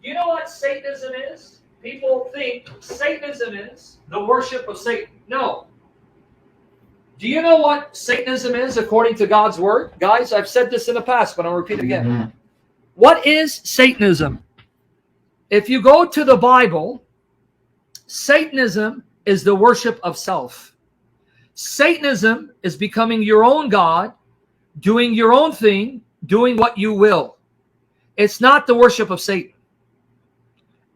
you know what Satanism is? People think Satanism is the worship of Satan. No. Do you know what Satanism is according to God's word? Guys, I've said this in the past, but I'll repeat it again. What is Satanism? If you go to the Bible, Satanism is the worship of self. Satanism is becoming your own God, doing your own thing, doing what you will. It's not the worship of Satan.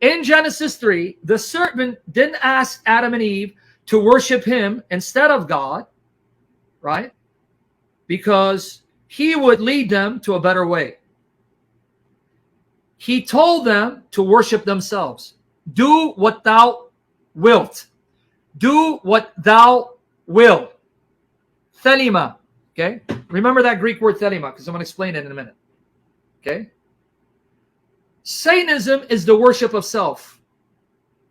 In Genesis 3, the serpent didn't ask Adam and Eve to worship him instead of God, right? Because he would lead them to a better way. He told them to worship themselves. Do what thou wilt. Do what thou will. Thelema. Okay? Remember that Greek word thelema, because I'm going to explain it in a minute. Okay? Satanism is the worship of self.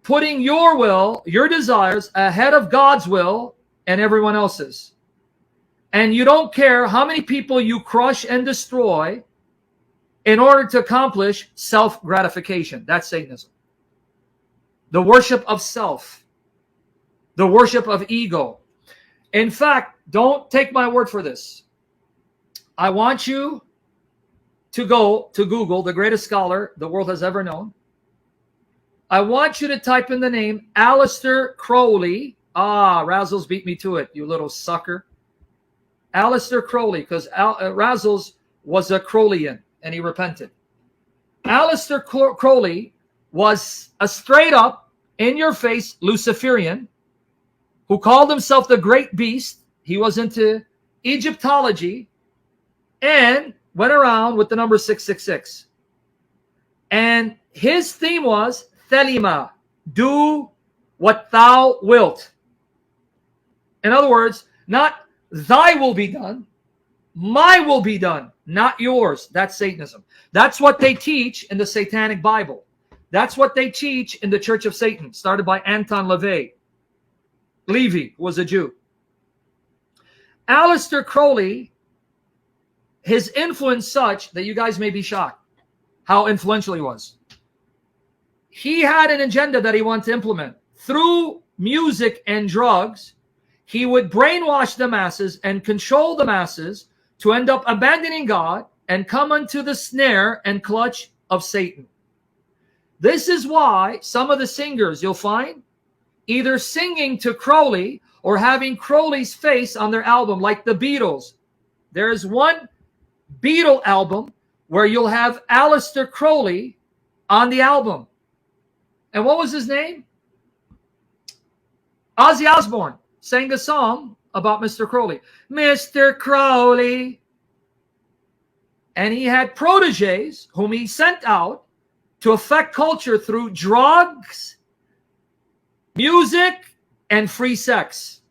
Putting your will, your desires, ahead of God's will and everyone else's. And you don't care how many people you crush and destroy in order to accomplish self-gratification. That's Satanism. The worship of self. The worship of ego. In fact, don't take my word for this. I want you to go to Google, the greatest scholar the world has ever known. I want you to type in the name Aleister Crowley. Ah, Razzles beat me to it, you little sucker. Aleister Crowley, because Razzles was a Crowleyan and he repented. Aleister Crowley was a straight up, in your face Luciferian who called himself the Great Beast. He was into Egyptology and went around with the number 666. And his theme was Thelema, do what thou wilt. In other words, not thy will be done, my will be done, not yours. That's Satanism. That's what they teach in the Satanic Bible. That's what they teach in the Church of Satan, started by Anton LaVey. Levy was a Jew. Aleister Crowley, his influence such that you guys may be shocked how influential he was. He had an agenda that he wanted to implement. Through music and drugs, he would brainwash the masses and control the masses to end up abandoning God and come unto the snare and clutch of Satan. This is why some of the singers you'll find either singing to Crowley or having Crowley's face on their album, like the Beatles. There is one Beatle album where you'll have Aleister Crowley on the album. And what was his name? Ozzy Osbourne sang a song about Mr. Crowley. Mr. Crowley. And he had proteges whom he sent out to affect culture through drugs, music, and free sex.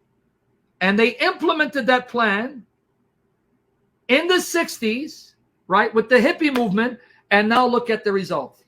And they implemented that plan in the 60s, right, with the hippie movement, and now look at the result.